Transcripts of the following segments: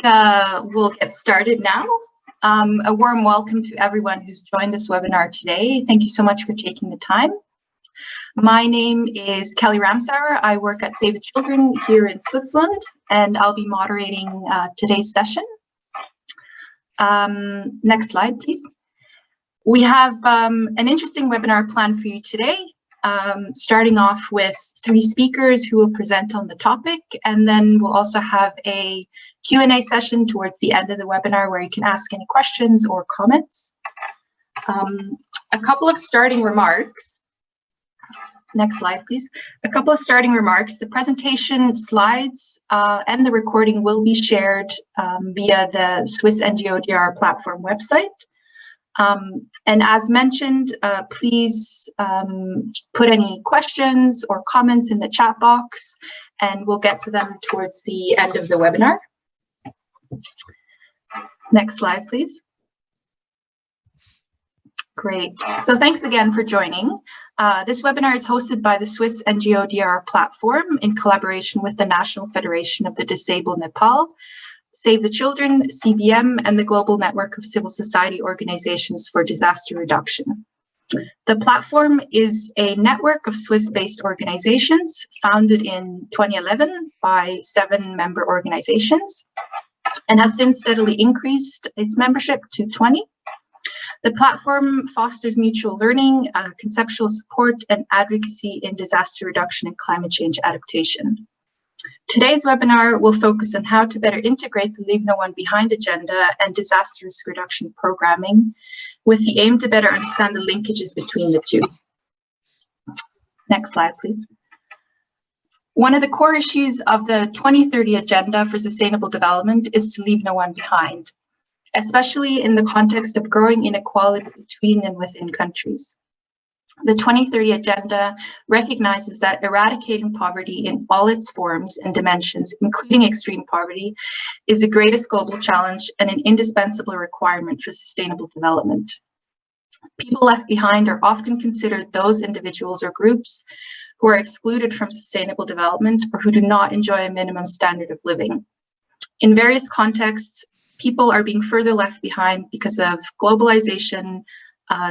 we'll get started now. A warm welcome to everyone who's joined this webinar today. Thank you so much for taking the time. My name is Kelly Ramsauer. I work at Save the Children here in Switzerland, and I'll be moderating today's session. Next slide, please. We have an interesting webinar planned for you today, starting off with 3 speakers who will present on the topic, and then we'll also have a Q&A session towards the end of the webinar where you can ask any questions or comments. A couple of starting remarks. Next slide, please. A couple of starting remarks. The presentation slides and the recording will be shared via the Swiss NGO DRR Platform website. And as mentioned, please put any questions or comments in the chat box, and we'll get to them towards the end of the webinar. Next slide, please. Great. So thanks again for joining. This webinar is hosted by the Swiss NGO DRR Platform in collaboration with the National Federation of the Disabled Nepal, Save the Children, CBM, and the Global Network of Civil Society Organizations for Disaster Reduction. The platform is a network of Swiss-based organizations founded in 2011 by 7 member organizations and has since steadily increased its membership to 20. The platform fosters mutual learning, conceptual support, and advocacy in disaster reduction and climate change adaptation. Today's webinar will focus on how to better integrate the Leave No One Behind agenda and disaster risk reduction programming, with the aim to better understand the linkages between the two. Next slide, please. One of the core issues of the 2030 Agenda for Sustainable Development is to leave no one behind, especially in the context of growing inequality between and within countries. The 2030 Agenda recognizes that eradicating poverty in all its forms and dimensions, including extreme poverty, is the greatest global challenge and an indispensable requirement for sustainable development. People left behind are often considered those individuals or groups who are excluded from sustainable development or who do not enjoy a minimum standard of living. In various contexts, people are being further left behind because of globalization,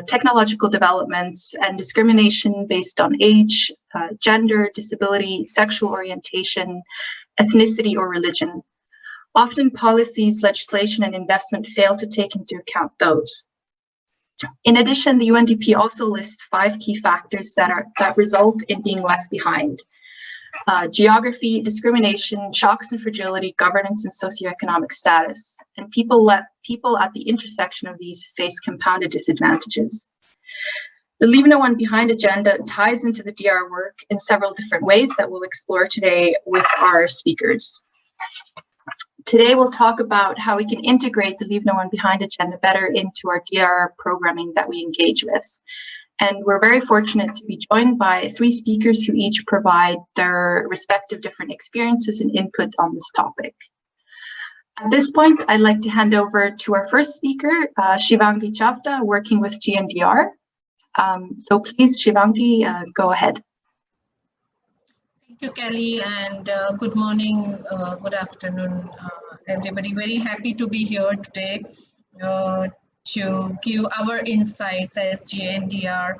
technological developments, and discrimination based on age, gender, disability, sexual orientation, ethnicity, or religion. Often policies, legislation, and investment fail to take into account those. In addition, the UNDP also lists 5 key factors that result in being left behind. Geography, discrimination, shocks and fragility, governance, and socioeconomic status. And people at the intersection of these face compounded disadvantages. The Leave No One Behind agenda ties into the DR work in several different ways that we'll explore today with our speakers. Today we'll talk about how we can integrate the Leave No One Behind agenda better into our DR programming that we engage with. And we're very fortunate to be joined by 3 speakers who each provide their respective different experiences and input on this topic. At this point, I'd like to hand over to our first speaker, Shivangi Chavda, working with GNDR. So please, Shivangi, go ahead. Thank you, Kelly, and good morning, good afternoon, everybody. Very happy to be here today to give our insights as GNDR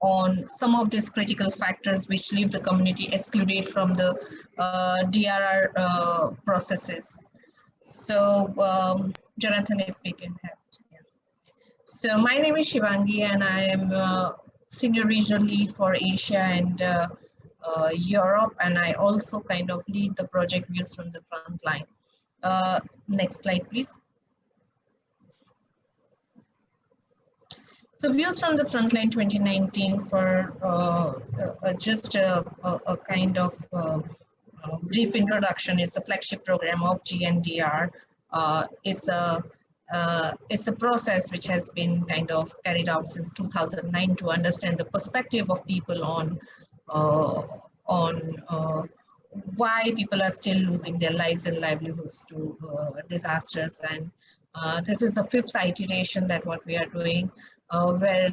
on some of these critical factors which leave the community excluded from the DRR processes. So, Jonathan, if we can have it. Yeah. So, my name is Shivangi, and I am Senior Regional Lead for Asia and Europe, and I also kind of lead the project Views from the Frontline. Next slide, please. So Views from the Frontline 2019, for just a kind of brief introduction, is the flagship program of GNDR. It's a process which has been kind of carried out since 2009 to understand the perspective of people on why people are still losing their lives and livelihoods to disasters. And this is the 5th iteration that what we are doing. Where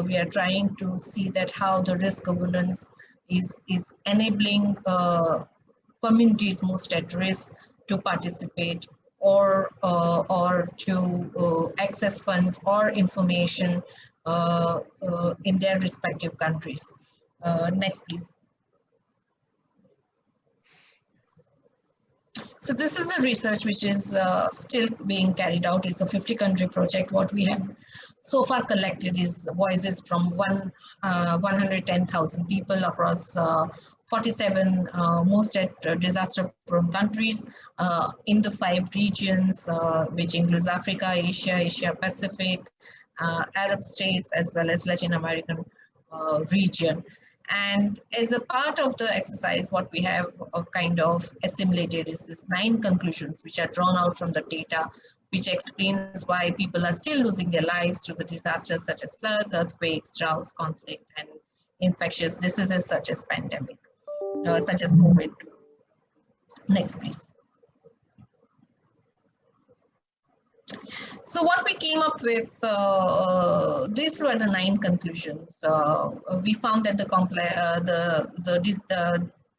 we are trying to see that how the risk governance is enabling communities most at risk to participate or to access funds or information in their respective countries. Next, please. So this is a research which is still being carried out. It's a 50-country project. What we have so far collected is voices from 110,000 people across 47 most at disaster-prone countries in the 5 regions, which includes Africa, Asia, Asia-Pacific, Arab states, as well as Latin American region. And as a part of the exercise, what we have kind of assimilated is this 9 conclusions which are drawn out from the data, which explains why people are still losing their lives to the disasters such as floods, earthquakes, droughts, conflict, and infectious diseases such as pandemic, such as COVID. Next, please. So what we came up with, these were the 9 conclusions. We found that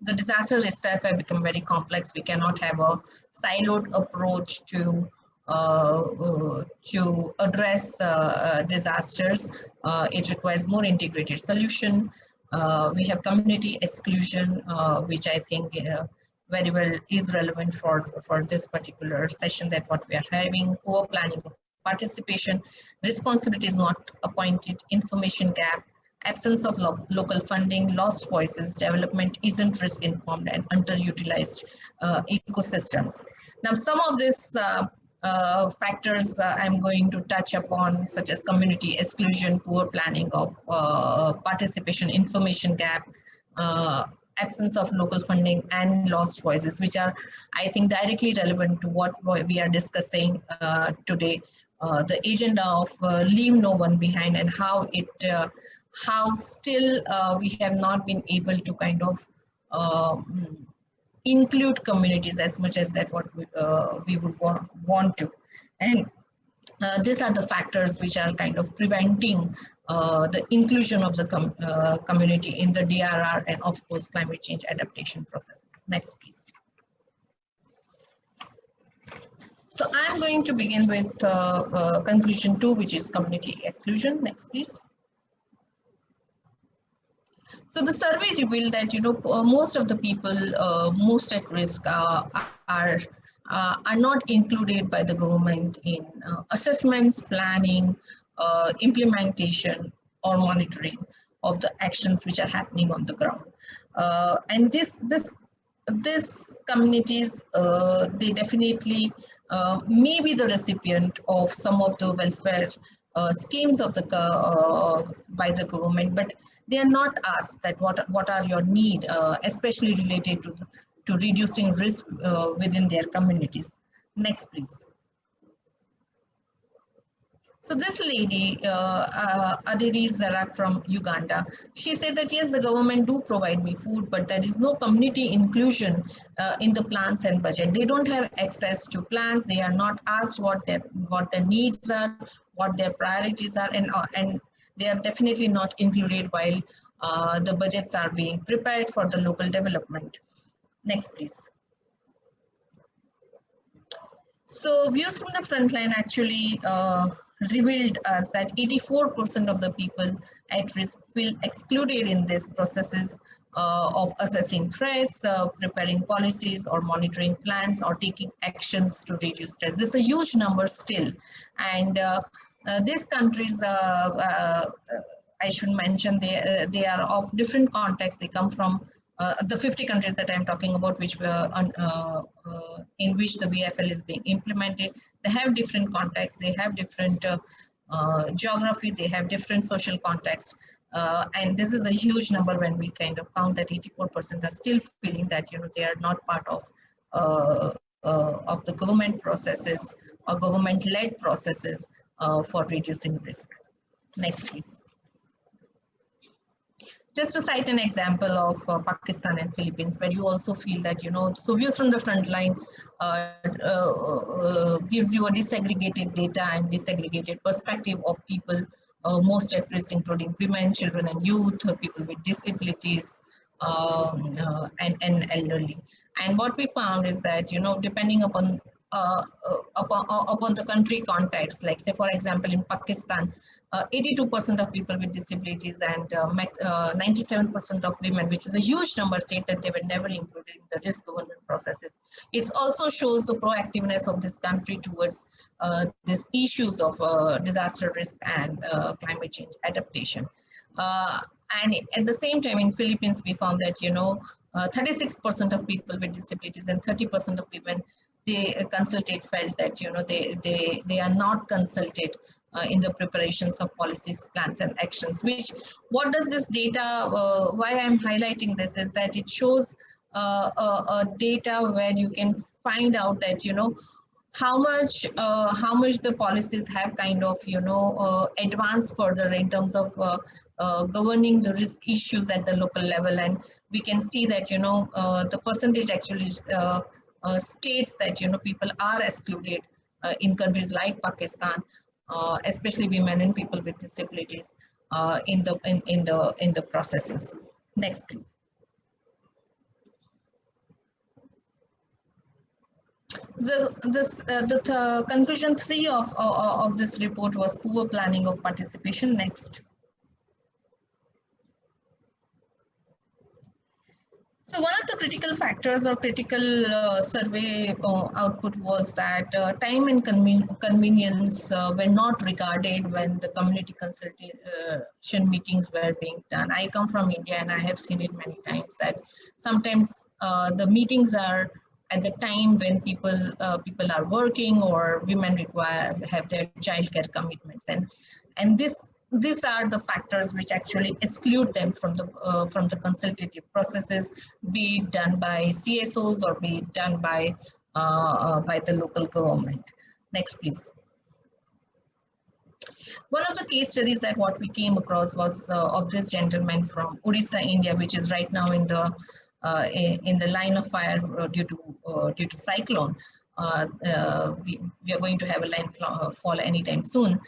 the disasters itself have become very complex. We cannot have a siloed approach to address disasters. It requires more integrated solution. We have community exclusion, which I think very well is relevant for this particular session that what we are having. Poor planning of participation, responsibility is not appointed, information gap, absence of local funding, lost voices, development isn't risk informed, and underutilized ecosystems. Now some of these factors I'm going to touch upon, such as community exclusion, poor planning of participation, information gap, absence of local funding, and lost voices, which are, I think, directly relevant to what we are discussing today. The agenda of leave no one behind, and how still we have not been able to kind of include communities as much as that what we would want to. And these are the factors which are kind of preventing the inclusion of the community in the DRR and, of course, climate change adaptation processes. Next, please. So I'm going to begin with conclusion 2, which is community exclusion. Next, please. So the survey revealed that most of the people most at risk are not included by the government in assessments, planning, implementation, or monitoring of the actions which are happening on the ground. And this communities, they definitely may be the recipient of some of the welfare schemes of the by the government, but they are not asked that what are your need, especially related to reducing risk within their communities. Next, please. So this lady, Adiri Zarak from Uganda, she said that yes, the government do provide me food, but there is no community inclusion in the plans and budget. They don't have access to plans. They are not asked what their needs are, what their priorities are, and they are definitely not included while the budgets are being prepared for the local development. Next, please. So views from the frontline actually revealed us that 84% of the people at risk feel excluded in these processes of assessing threats, preparing policies, or monitoring plans, or taking actions to reduce stress. This is a huge number still. And these countries, I should mention, they are of different contexts. They come from the 50 countries that I'm talking about, which were in which the VFL is being implemented. They have different contexts, they have different geography, they have different social contexts, and this is a huge number when we kind of count that 84% are still feeling that they are not part of the government processes or government-led processes for reducing risk. Next, please. Just to cite an example of Pakistan and Philippines, where you also feel that, so views from the frontline gives you a disaggregated data and disaggregated perspective of people most at risk, including women, children and youth, people with disabilities, and elderly. And what we found is that, depending upon upon the country context, like say for example in Pakistan, 82% of people with disabilities and 97% of women, which is a huge number, said that they were never included in the risk governance processes. It also shows the proactiveness of this country towards these issues of disaster risk and climate change adaptation. And at the same time, in Philippines, we found that 36% of people with disabilities and 30% of women, they consulted, felt that they are not consulted in the preparations of policies, plans, and actions. Which, what does this data? Why I'm highlighting this is that it shows a data where you can find out that how much the policies have kind of advanced further in terms of governing the risk issues at the local level. And we can see that the percentage actually states that people are excluded in countries like Pakistan, especially women and people with disabilities in the processes. Next, please. The conclusion 3 of this report was poor planning of participation. Next. So one of the critical factors or critical survey output was that time and convenience were not regarded when the community consultation meetings were being done. I come from India and I have seen it many times that sometimes the meetings are at the time when people are working or women have their childcare commitments, and these are the factors which actually exclude them from the consultative processes, be it done by CSOs or be it done by the local government. Next, please. One of the case studies that what we came across was of this gentleman from Odisha, India, which is right now in the line of fire due to cyclone. We are going to have a line fall anytime soon.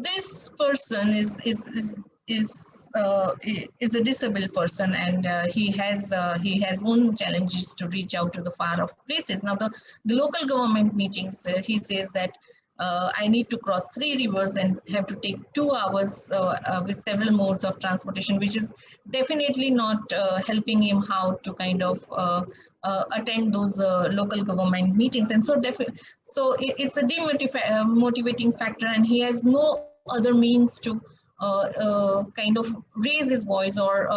This person is a disabled person, and he has own challenges to reach out to the far off places. Now the local government meetings, he says that I need to cross 3 rivers and have to take 2 hours with several modes of transportation, which is definitely not helping him how to kind of attend those local government meetings. And so it's a demotivating factor, and he has no other means to kind of raise his voice or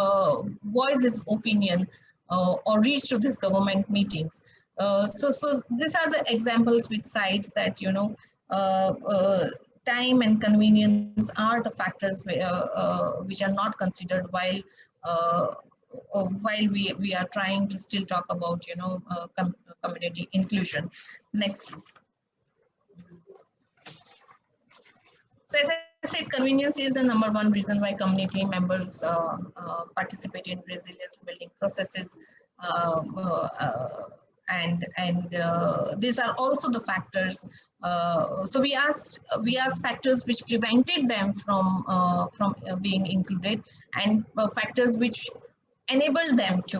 voice his opinion or reach to these government meetings. So these are the examples which cites that time and convenience are the factors which are not considered while we are trying to still talk about community inclusion. Next, please. So as I said, convenience is the #1 reason why community members participate in resilience building processes. And these are also the factors. So we asked factors which prevented them from being included, and factors which enable them to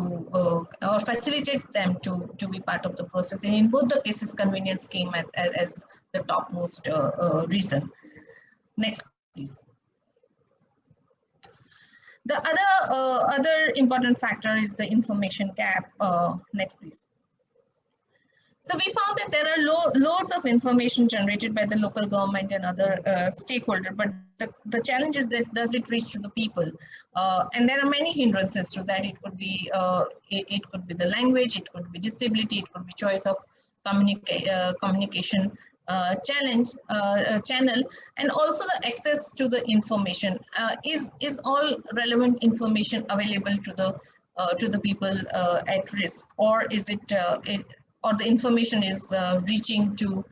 or facilitate them to be part of the process. And in both the cases, convenience came as the topmost reason. Next, please. The other important factor is the information gap. Next, please. So we found that there are loads of information generated by the local government and other stakeholders, but the challenge is that does it reach to the people? And there are many hindrances to that. It could be the language, it could be disability, it could be choice of communication channel, and also the access to the information. Is all relevant information available to the people at risk, or is or the information is reaching to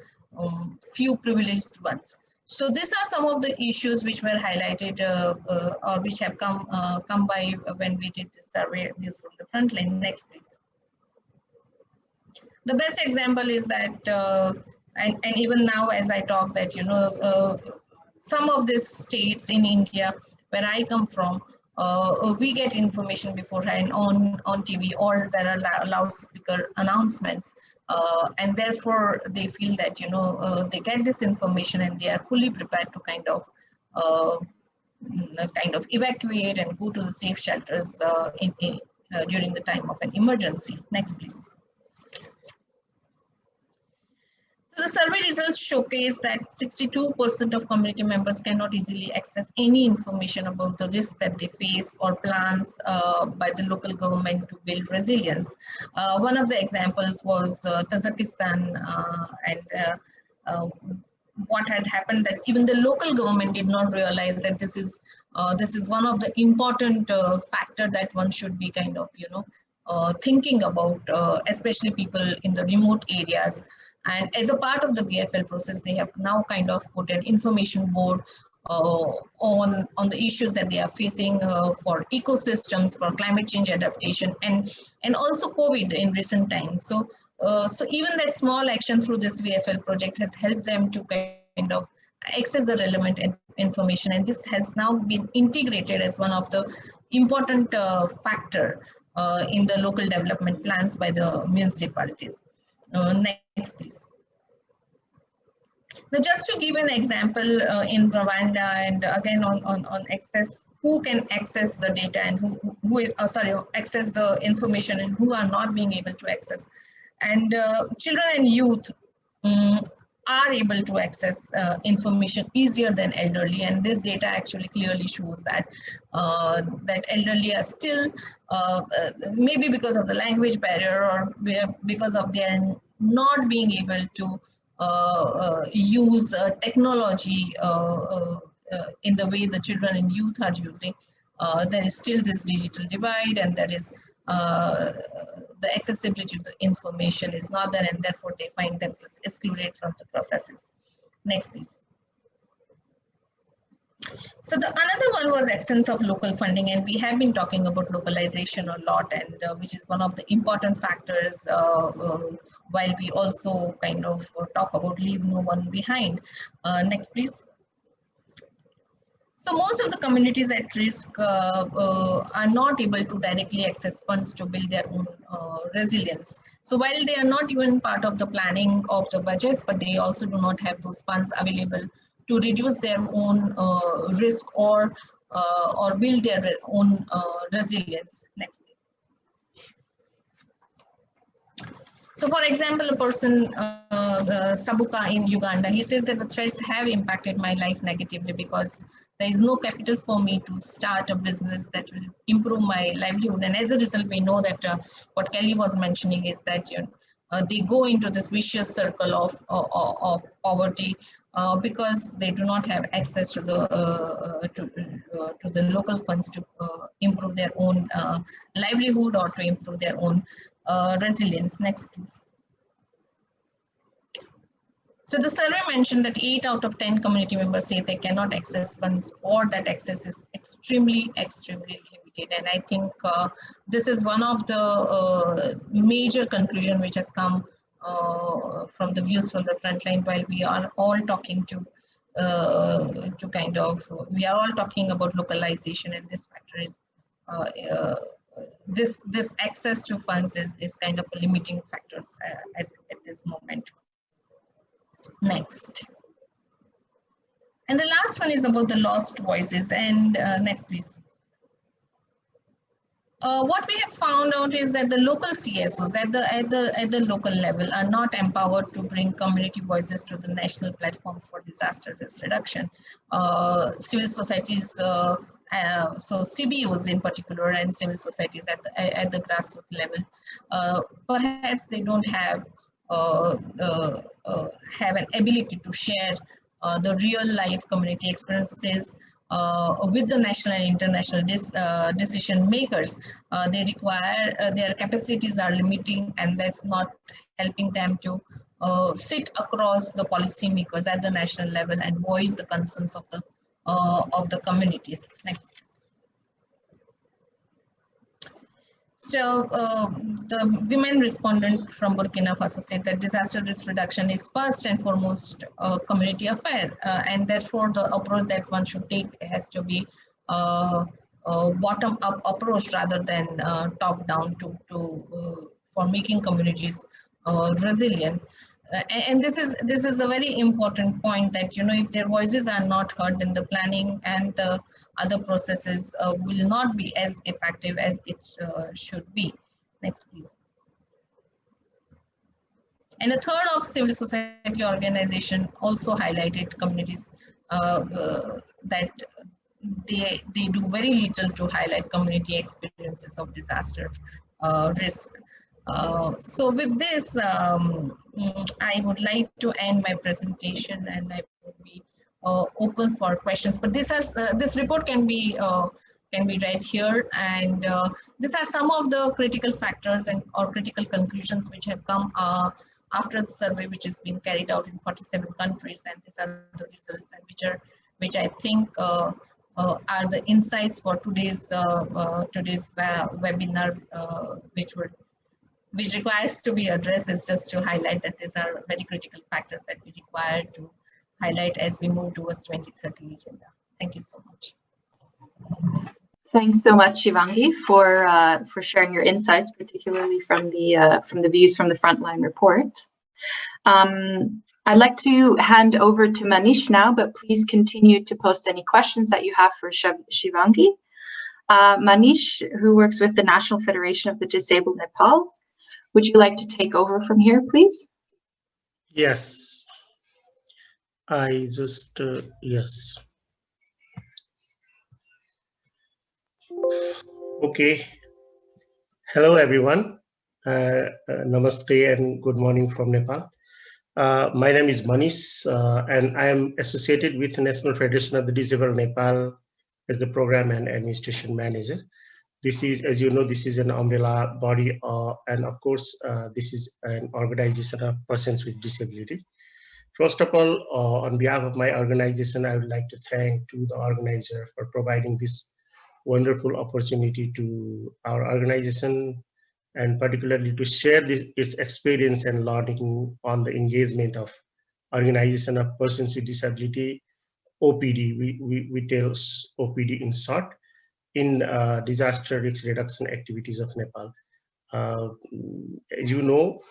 few privileged ones? So these are some of the issues which were highlighted or which have come by when we did this survey news from the Frontline. Next, please. The best example is that, and even now as I talk, that some of these states in India where I come from, we get information beforehand on TV, or there are loudspeaker announcements, and therefore they feel that they get this information and they are fully prepared to kind of evacuate and go to the safe shelters during the time of an emergency. Next, please. So the survey results showcase that 62% of community members cannot easily access any information about the risks that they face or plans by the local government to build resilience. One of the examples was Tajikistan, and what had happened that even the local government did not realize that this is one of the important factor that one should be kind of thinking about, especially people in the remote areas. And as a part of the BFL process, they have now kind of put an information board on the issues that they are facing for ecosystems, for climate change adaptation, and also COVID in recent times. So even that small action through this VFL project has helped them to kind of access the relevant information, and this has now been integrated as one of the important factor in the local development plans by the municipalities. Next, please. Now, just to give an example in Rwanda, and again on access, who can access the data and who is access the information and who are not being able to access. And children and youth are able to access information easier than elderly, and this data actually clearly shows that that elderly are still maybe because of the language barrier or because of their not being able to use technology in the way the children and youth are using. There is still this digital divide, and there is the accessibility to the information is not there, and therefore they find themselves excluded from the processes. Next, please. So the another one was absence of local funding, and we have been talking about localization a lot, and which is one of the important factors while we also kind of talk about leave no one behind. Next, please. So most of the communities at risk are not able to directly access funds to build their own resilience. So while they are not even part of the planning of the budgets, but they also do not have those funds available to reduce their own risk or build their own resilience. Next, please. So for example, a person, Sabuka in Uganda, he says that the threats have impacted my life negatively because there is no capital for me to start a business that will improve my livelihood. And as a result, we know that what Kelly was mentioning is that they go into this vicious circle of poverty because they do not have access to the local funds to improve their own livelihood or to improve their own resilience. Next, please. So the survey mentioned that 8 out of 10 community members say they cannot access funds, or that access is extremely limited. And I think this is one of the major conclusion which has come from the views from the frontline, while we are all talking we are all talking about localization, and this factor is this access to funds is kind of a limiting factors at this moment. Next. And the last one is about the lost voices. And next, please. What we have found out is that the local CSOs at the local level are not empowered to bring community voices to the national platforms for disaster risk reduction. Civil societies, so CBOs in particular, and civil societies at the grassroots level, perhaps they don't have an ability to share the real life community experiences with the national and international decision makers. They require, their capacities are limiting, and that's not helping them to sit across the policymakers at the national level and voice the concerns of the communities. Next. So the women respondent from Burkina Faso said that disaster risk reduction is first and foremost a community affair, and therefore the approach that one should take has to be bottom-up approach rather than top-down for making communities resilient. And this is a very important point that, you know, if their voices are not heard, then the planning and the other processes will not be as effective as it should be. Next, please. And a third of civil society organization also highlighted communities that they do very little to highlight community experiences of disaster risk. So with this, I would like to end my presentation, and I would be open for questions. But this report can be read here, and these are some of the critical factors or critical conclusions which have come after the survey, which is being carried out in 47 countries, and these are the results, and which I think are the insights for today's webinar, which requires to be addressed. Is just to highlight that these are very critical factors that we require to highlight as we move towards 2030 agenda. Thank you so much. Thanks so much, Shivangi, for sharing your insights, particularly from the views from the Frontline report. I'd like to hand over to Manish now, but please continue to post any questions that you have for Shivangi. Manish, who works with the National Federation of the Disabled Nepal, would you like to take over from here, please? Yes, I just, yes. Okay. Hello, everyone. Namaste and good morning from Nepal. My name is Manish, and I am associated with the National Federation of the Disabled Nepal as the Program and Administration Manager. This is, as you know, this is an umbrella body, and of course, this is an organization of persons with disability. First of all, on behalf of my organization, I would like to thank the organizer for providing this wonderful opportunity to our organization, and particularly to share its experience and learning on the engagement of Organization of Persons with Disability, OPD. We tell OPD in short, in disaster risk reduction activities of Nepal. As you know,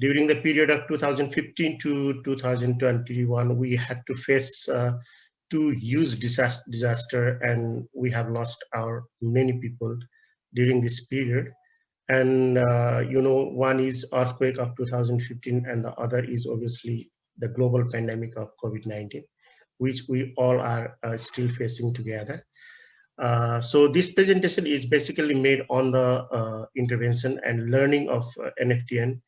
during the period of 2015 to 2021, we had to face two huge disaster, and we have lost many people during this period. And you know, one is earthquake of 2015, and the other is obviously the global pandemic of COVID-19, which we all are still facing together. So this presentation is basically made on the intervention and learning of NFDN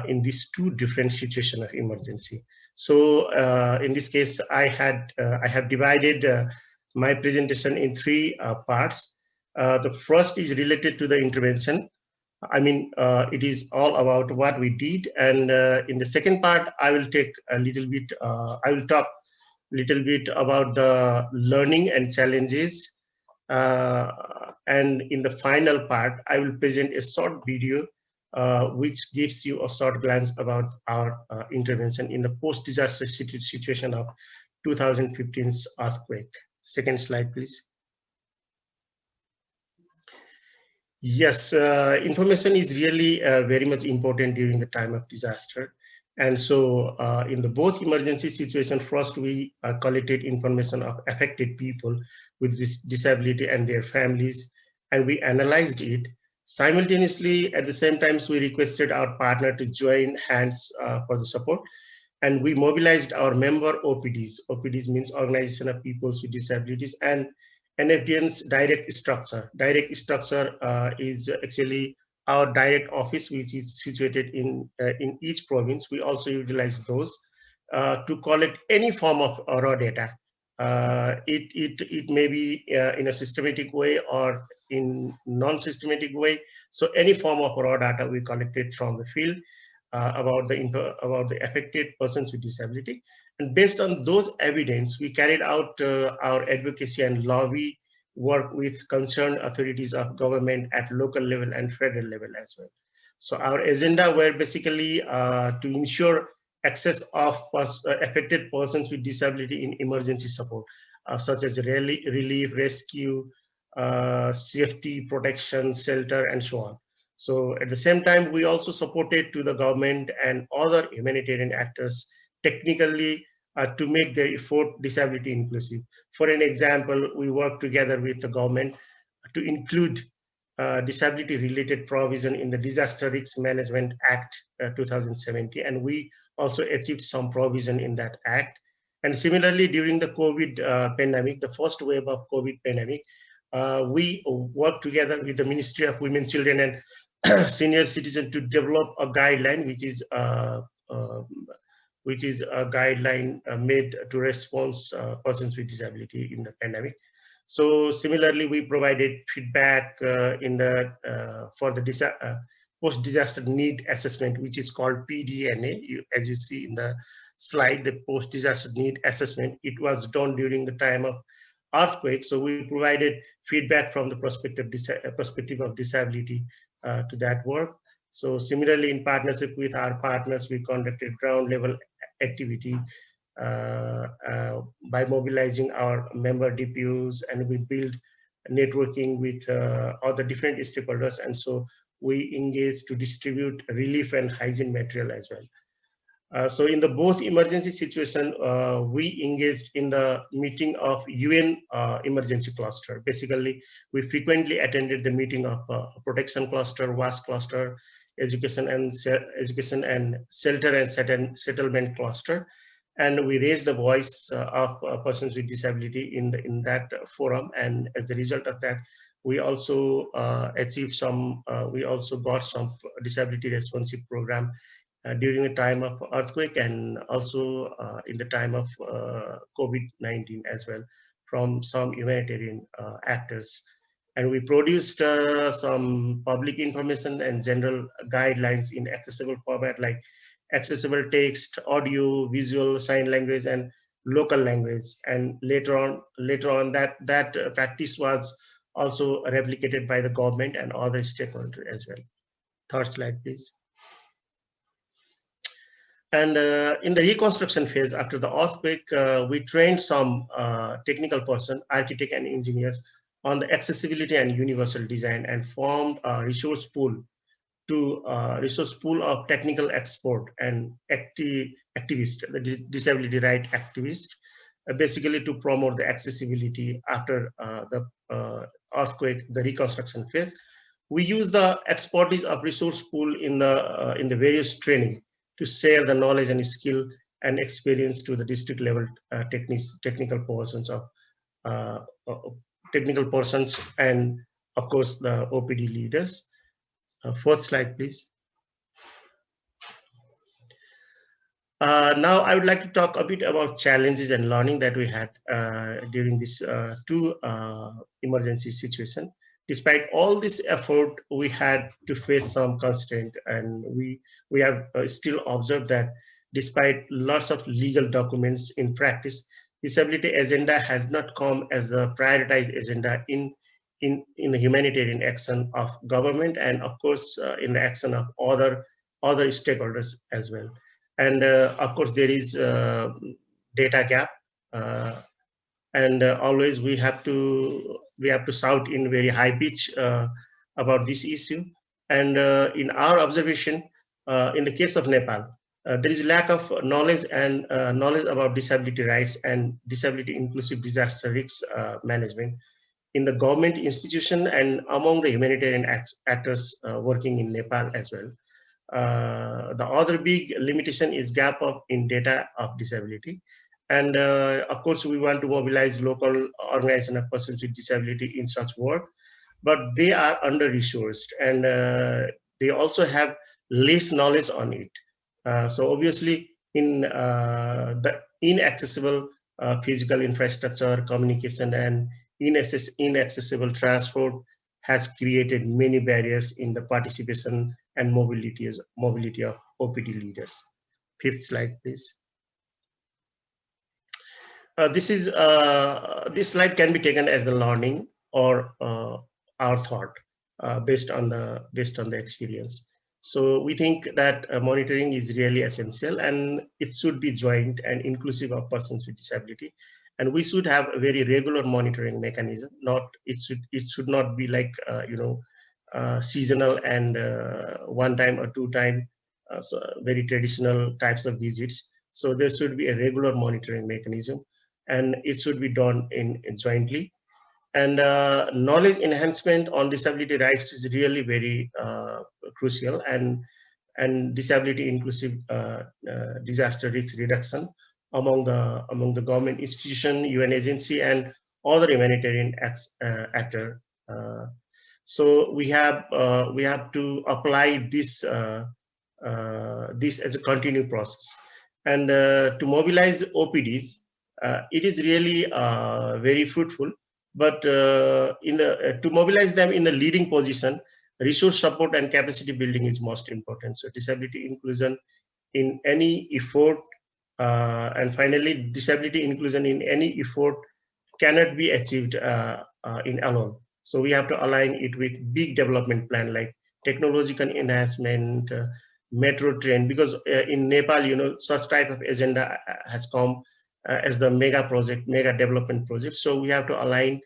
in these two different situations of emergency. So in this case, I have divided my presentation in three parts. The first is related to the intervention. I mean, it is all about what we did. And in the second part, I will take a little bit, I will talk a little bit about the learning and challenges. And in the final part, I will present a short video which gives you a short glance about our intervention in the post-disaster situation of 2015's earthquake. Second slide, please. Yes, information is really very much important during the time of disaster. And so in the both emergency situation, first we collected information of affected people with this disability and their families, and we analyzed it. Simultaneously, at the same time, we requested our partner to join hands for the support, and we mobilized our member OPDs. OPDs means Organization of People with Disabilities, and NFDN's direct structure. Direct structure is actually our direct office, which is situated in each province. We also utilize those to collect any form of raw data. It may be in a systematic way or in non-systematic way. So any form of raw data we collected from the field about the affected persons with disability. And based on those evidence, we carried out our advocacy and lobby work with concerned authorities of government at local level and federal level as well. So our agenda were basically to ensure access of affected persons with disability in emergency support, such as relief, rescue, safety, protection, shelter, and so on. So at the same time, we also supported to the government and other humanitarian actors technically to make their effort disability inclusive. For an example, we work together with the government to include disability related provision in the Disaster Risk Management Act 2017, and we also achieved some provision in that act. And similarly, during the COVID pandemic, the first wave of COVID pandemic, we worked together with the Ministry of Women, Children and Senior Citizens to develop a guideline, which is a guideline made to respond persons with disability in the pandemic. So similarly, we provided feedback in the for the post-disaster need assessment, which is called PDNA. As you see in the slide, the post-disaster need assessment, it was done during the time of earthquake. So we provided feedback from the perspective of disability to that work. So similarly, in partnership with our partners, we conducted ground level activity by mobilizing our member DPUs, and we build networking with other different stakeholders, and so we engage to distribute relief and hygiene material as well. So in the both emergency situation, we engaged in the meeting of UN emergency cluster. Basically, we frequently attended the meeting of protection cluster, WAS cluster, education and shelter and settlement cluster. And we raised the voice of persons with disability in that forum. And as the result of that, we also achieved some, we also got some disability responsive program during the time of earthquake and also in the time of COVID-19 as well from some humanitarian actors. And we produced some public information and general guidelines in accessible format like accessible text, audio, visual, sign language, and local language. And later on that practice was also replicated by the government and other stakeholders as well. Third slide, please. And in the reconstruction phase after the earthquake, we trained some technical person, architect and engineers on the accessibility and universal design and formed a resource pool of technical expert and activists, the disability right activists, basically to promote the accessibility after the earthquake, the reconstruction phase. We use the expertise of resource pool in the various training to share the knowledge and skill and experience to the district level technical persons and of course the OPD leaders. Fourth slide, please. Now I would like to talk a bit about challenges and learning that we had during this two emergency situation. Despite all this effort, we had to face some constraint, and we have still observed that despite lots of legal documents in practice, disability agenda has not come as a prioritized agenda in the humanitarian action of government and of course in the action of other stakeholders as well. And of course there is data gap and always we have to shout in very high pitch about this issue. And in our observation, in the case of Nepal, there is lack of knowledge and knowledge about disability rights and disability inclusive disaster risk management in the government institution and among the humanitarian actors working in Nepal as well. The other big limitation is gap in data of disability. And of course, we want to mobilize local organizations of persons with disability in such work, but they are under-resourced and they also have less knowledge on it. So obviously, in the inaccessible physical infrastructure, communication, and inaccessible transport has created many barriers in the participation and mobility of OPD leaders. Fifth slide, please. This slide can be taken as the learning or our thought based on the experience. So we think that monitoring is really essential and it should be joint and inclusive of persons with disability. and we should have a very regular monitoring mechanism. It should not be like seasonal and one time or two time, so very traditional types of visits. So there should be a regular monitoring mechanism, and it should be done in jointly. And knowledge enhancement on disability rights is really very crucial, and disability inclusive disaster risk reduction among the government institution, UN agency, and other humanitarian actor. So we have to apply this as a continued process, and to mobilize OPDs. It is really very fruitful, but to mobilize them in the leading position, resource support and capacity building is most important. So disability inclusion in any effort, and finally, disability inclusion in any effort cannot be achieved in alone. So we have to align it with big development plan like technological enhancement, metro train, because in Nepal, such type of agenda has come as the mega development project. So we have to align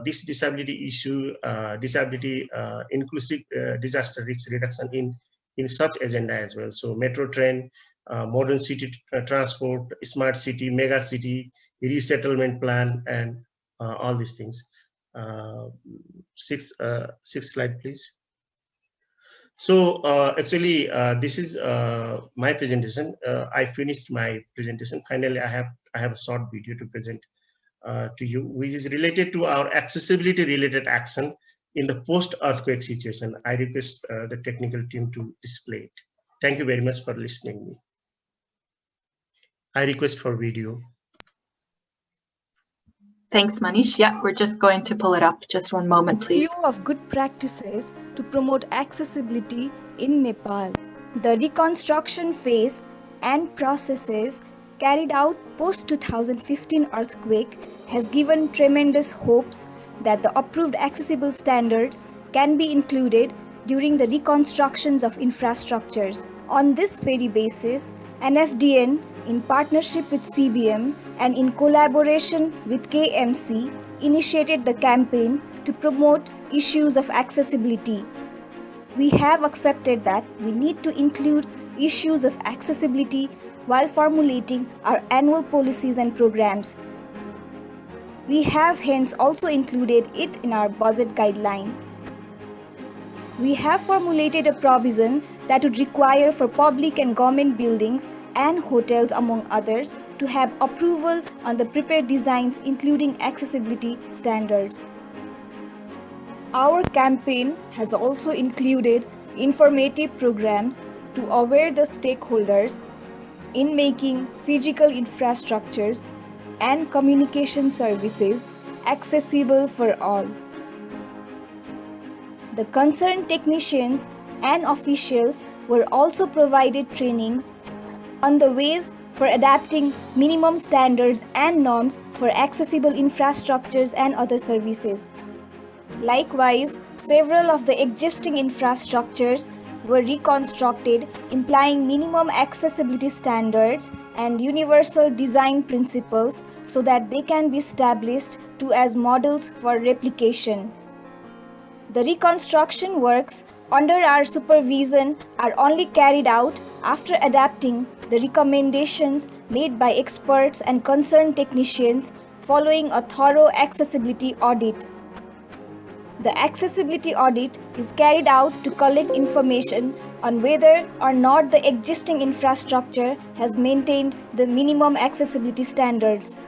this disability issue, disability inclusive disaster risk reduction in such agenda as well. So metro train, modern city transport, smart city, mega city, resettlement plan, and all these things. Sixth slide, please. So actually, this is my presentation. I finished my presentation. Finally, I have a short video to present to you, which is related to our accessibility related action in the post-earthquake situation. I request the technical team to display it. Thank you very much for listening me. I request for video. Thanks, Manish. Yeah, we're just going to pull it up. Just one moment, please. Few of good practices to promote accessibility in Nepal. The reconstruction phase and processes carried out post-2015 earthquake has given tremendous hopes that the approved accessible standards can be included during the reconstructions of infrastructures. On this very basis, NFDN, in partnership with CBM and in collaboration with KMC, initiated the campaign to promote issues of accessibility. We have accepted that we need to include issues of accessibility while formulating our annual policies and programs. We have hence also included it in our budget guideline. We have formulated a provision that would require for public and government buildings and hotels, among others, to have approval on the prepared designs including accessibility standards. Our campaign has also included informative programs to aware the stakeholders in making physical infrastructures and communication services accessible for all. The concerned technicians and officials were also provided trainings on the ways for adapting minimum standards and norms for accessible infrastructures and other services. Likewise, several of the existing infrastructures were reconstructed, implying minimum accessibility standards and universal design principles so that they can be established as models for replication. The reconstruction works under our supervision are only carried out after adapting the recommendations made by experts and concerned technicians following a thorough accessibility audit. The accessibility audit is carried out to collect information on whether or not the existing infrastructure has maintained the minimum accessibility standards,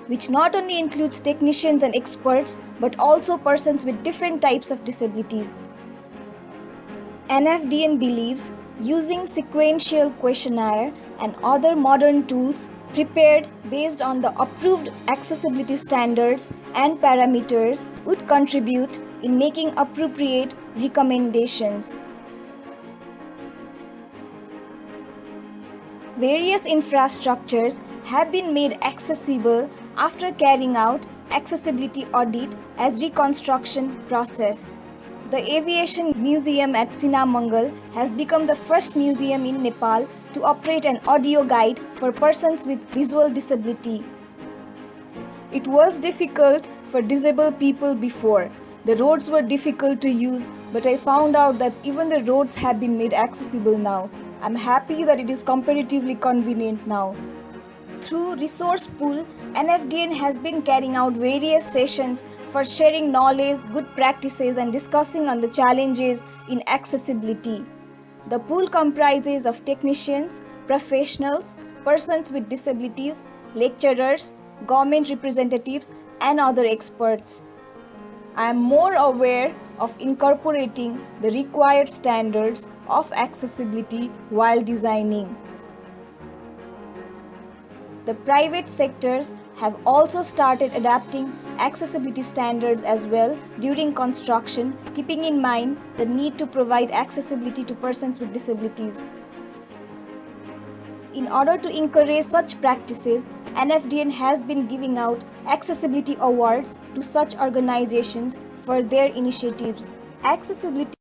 which not only includes technicians and experts but also persons with different types of disabilities. NFDN believes using sequential questionnaire and other modern tools prepared based on the approved accessibility standards and parameters would contribute in making appropriate recommendations. Various infrastructures have been made accessible after carrying out accessibility audit as reconstruction process. The Aviation Museum at Sinamangal has become the first museum in Nepal to operate an audio guide for persons with visual disability. It was difficult for disabled people before. The roads were difficult to use, but I found out that even the roads have been made accessible now. I'm happy that it is comparatively convenient now. Through Resource Pool, NFDN has been carrying out various sessions for sharing knowledge, good practices, and discussing on the challenges in accessibility. The pool comprises of technicians, professionals, persons with disabilities, lecturers, government representatives, and other experts. I am more aware of incorporating the required standards of accessibility while designing. The private sectors have also started adapting accessibility standards as well during construction, keeping in mind the need to provide accessibility to persons with disabilities. In order to encourage such practices, NFDN has been giving out accessibility awards to such organizations for their initiatives. Accessibility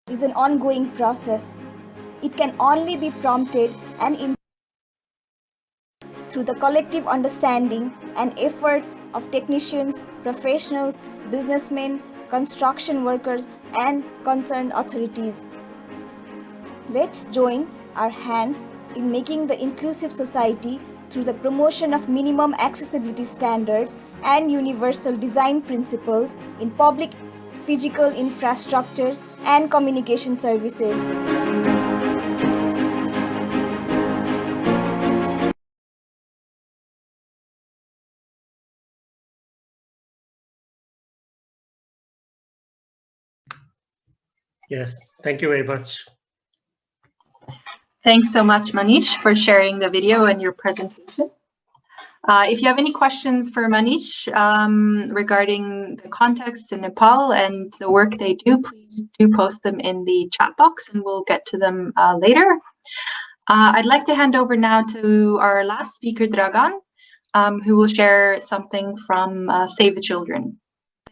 is an ongoing process. It can only be prompted and improved through the collective understanding and efforts of technicians, professionals, businessmen, construction workers, and concerned authorities. Let's join our hands in making the inclusive society through the promotion of minimum accessibility standards and universal design principles in public physical infrastructures and communication services. Yes, thank you very much. Thanks so much, Manish, for sharing the video and your presentation. If you have any questions for Manish regarding the context in Nepal and the work they do, please do post them in the chat box and we'll get to them later. I'd like to hand over now to our last speaker, Dragan, who will share something from Save the Children.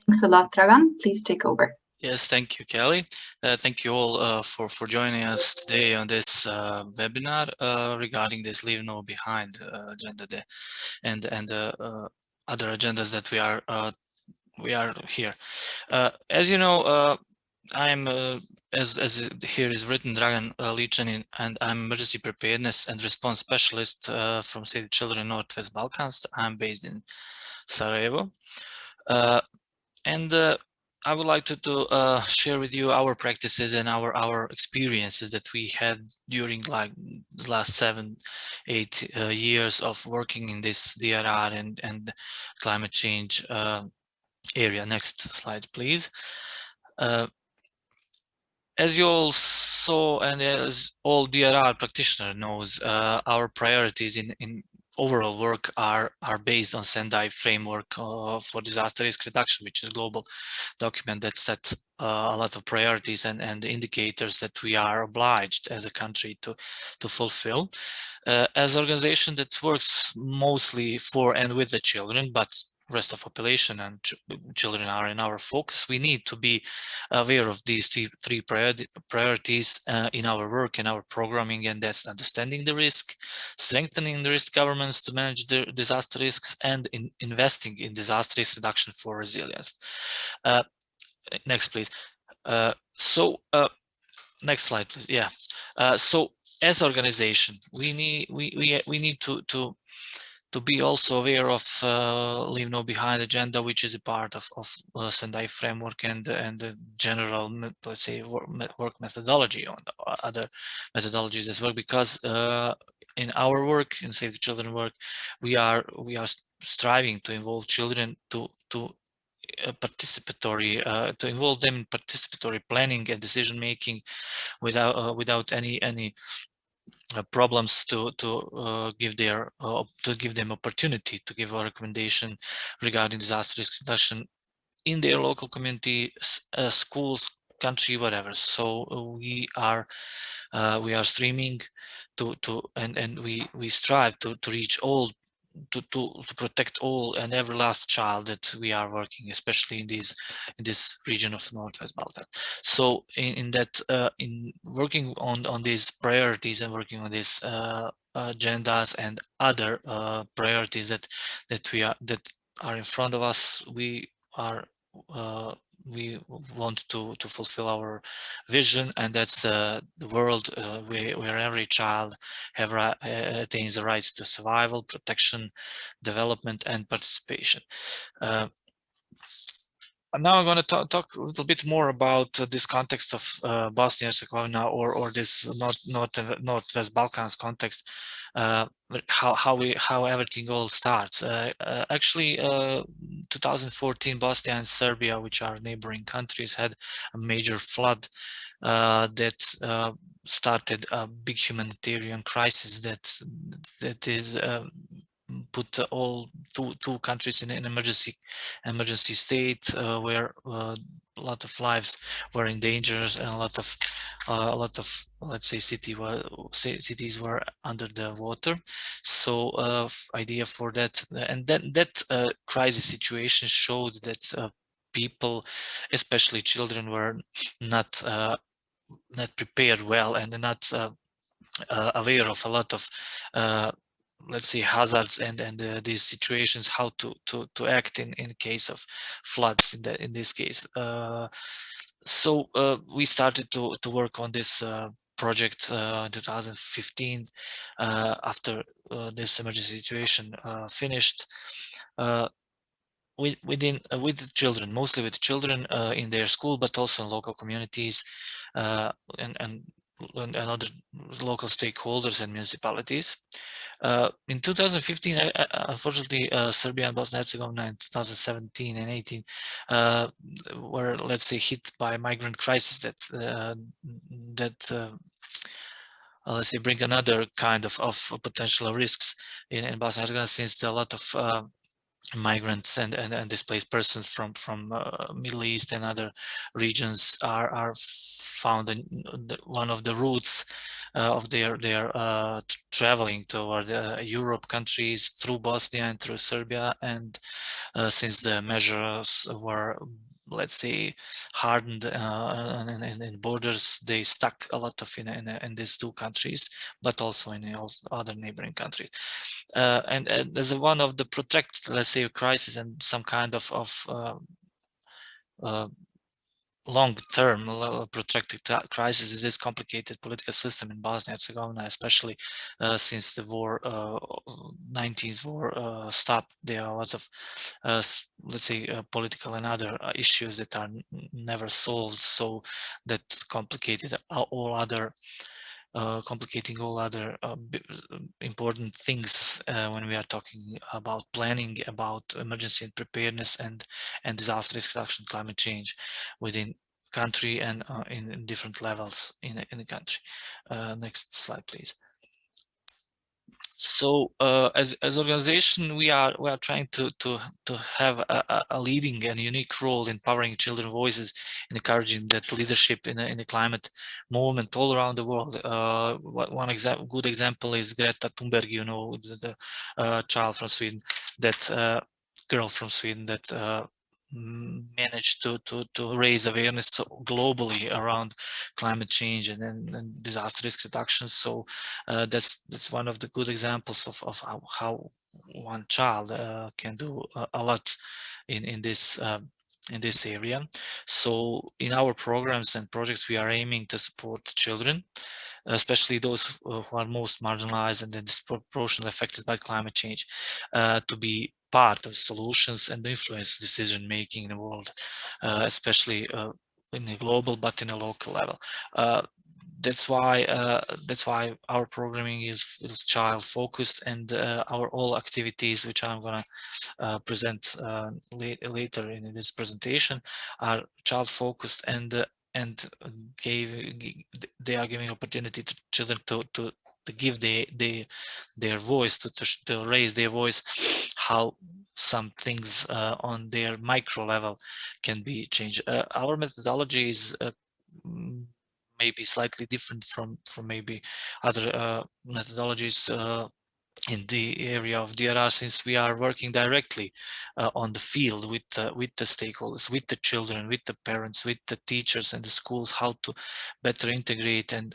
Thanks a lot, Dragan. Please take over. Yes, thank you, Kelly. Thank you all for joining us today on this webinar regarding this Leave No Behind agenda and other agendas that we are here. As you know, I'm as here is written, Dragan Ličanin, and I'm emergency preparedness and response specialist from Save the Children Northwest Balkans. I'm based in Sarajevo, and I would like to share with you our practices and our experiences that we had during like the last 7-8 years of working in this DRR and climate change area. Next slide, please. As you all saw, and as all DRR practitioner knows, our priorities in overall work are based on Sendai framework for disaster risk reduction, which is a global document that sets a lot of priorities and indicators that we are obliged as a country to fulfill. As an organization that works mostly for and with the children, but rest of population and children are in our focus, we need to be aware of these three priorities in our work and our programming, and that's understanding the risk, strengthening the risk governance to manage the disaster risks, and investing in disaster risk reduction for resilience. Next, please. Next slide, please. Yeah. So as organization, we need to be also aware of Leave No Behind agenda, which is a part of Sendai framework and the general, let's say, work methodology on other methodologies as well, because in our work, in Save the Children work, we are striving to involve children to participatory, to involve them in participatory planning and decision making without any problems to give them opportunity to give a recommendation regarding disaster risk reduction in their local community, schools, country, whatever. So we are streaming and we strive to reach all, to protect all and every last child that we are working, especially in this region of Northwest Balkans. So in working on these priorities and working on this agendas and other priorities that are in front of us. We want to fulfill our vision, and that's the world where every child attains the rights to survival, protection, development, and participation. Now I'm going to talk a little bit more about this context of Bosnia and Herzegovina, or this Northwest Balkans context, how everything all starts. Actually, 2014, Bosnia and Serbia, which are neighboring countries, had a major flood that started a big humanitarian crisis that is put all two countries in an emergency state, where a lot of lives were in danger, and a lot of let's say cities were under the water. So idea for that, and then that crisis situation showed that people, especially children, were not prepared well, and not aware of a lot of let's say hazards and these situations, how to act in case of floods in this case. So we started to work on this project in 2015 after this emergency situation finished, with children, mostly with children in their school, but also in local communities and other local stakeholders and municipalities. In 2015, unfortunately, Serbia and Bosnia and Herzegovina in 2017 and 18 were, let's say, hit by migrant crisis that let's say, bring another kind of potential risks in Bosnia and Herzegovina, since a lot of migrants and displaced persons from Middle East and other regions are found in one of the routes of their traveling toward Europe countries, through Bosnia and through Serbia. And since the measures were, let's say, hardened in borders, they stuck a lot of in these two countries, but also in other neighboring countries. And as one of the protracted, let's say, crisis and some kind of long-term protracted crisis is this complicated political system in Bosnia and Herzegovina, especially since the war, 19th war stopped. There are lots of, let's say, political and other issues that are never solved, so that complicated all other complicating all other important things when we are talking about planning, about emergency and preparedness, and disaster risk reduction, climate change within country and in different levels in the country. Next slide, please. So as organization, we are trying to have a leading and unique role in empowering children's voices and encouraging that leadership in the climate movement all around the world. One good example is Greta Thunberg, you know, the child from Sweden, that girl from Sweden that managed to raise awareness globally around climate change and disaster risk reduction. So that's one of the good examples of how one child can do a lot in this area. So in our programs and projects, we are aiming to support children, especially those who are most marginalized and disproportionately affected by climate change, to be part of solutions and influence decision making in the world, especially in a global but in a local level. That's why our programming is child focused, and our all activities, which I'm gonna present later in this presentation, are child focused, and they are giving opportunity to children to give their voice, to raise their voice, how some things on their micro level can be changed. Our methodology is maybe slightly different from maybe other methodologies in the area of DRR, since we are working directly on the field with the stakeholders, with the children, with the parents, with the teachers and the schools, how to better integrate and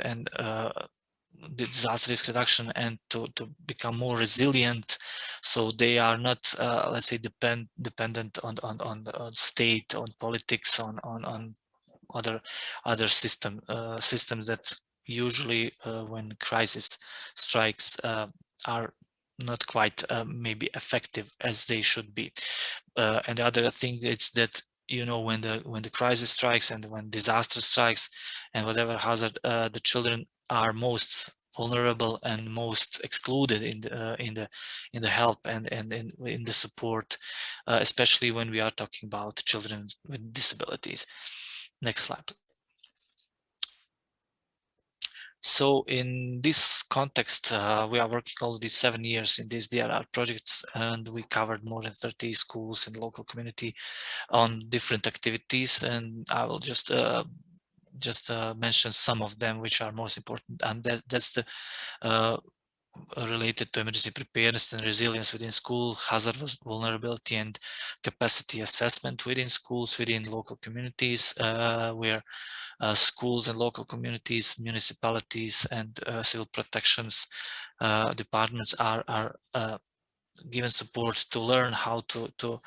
disaster risk reduction and to become more resilient, so they are not let's say dependent on state, on politics, on other systems that usually when crisis strikes are not quite maybe effective as they should be. And the other thing is that, you know, when the crisis strikes and when disaster strikes and whatever hazard, the children are most vulnerable and most excluded in the help and in the support, especially when we are talking about children with disabilities. Next slide. So in this context, we are working already 7 years in this DRR project, and we covered more than 30 schools in the local community on different activities. And I will just mention some of them which are most important, and that's the related to emergency preparedness and resilience within school, hazard vulnerability and capacity assessment within schools, within local communities, where schools and local communities, municipalities, and civil protections departments are given support to learn how to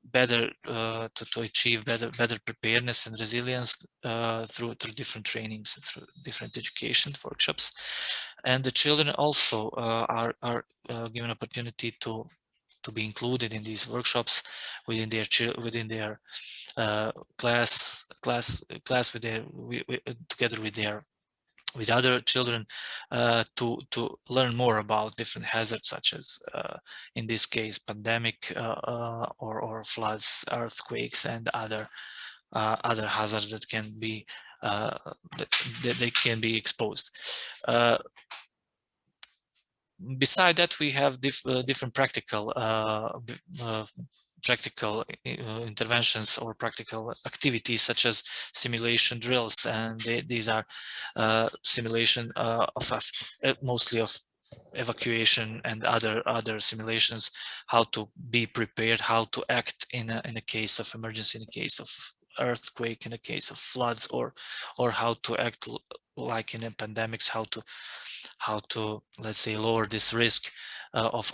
better to achieve better preparedness and resilience through different trainings, through different education workshops. And the children also are given opportunity to be included in these workshops within their class with their together with other children to learn more about different hazards, such as in this case pandemic or floods, earthquakes, and other hazards that can be that they can be exposed. Beside that, we have different practical interventions or practical activities, such as simulation drills, and these are simulation of mostly of evacuation and other simulations, how to be prepared, how to act in a case of emergency, in a case of earthquake, in a case of floods, or how to act like in a pandemics, how to let's say lower this risk of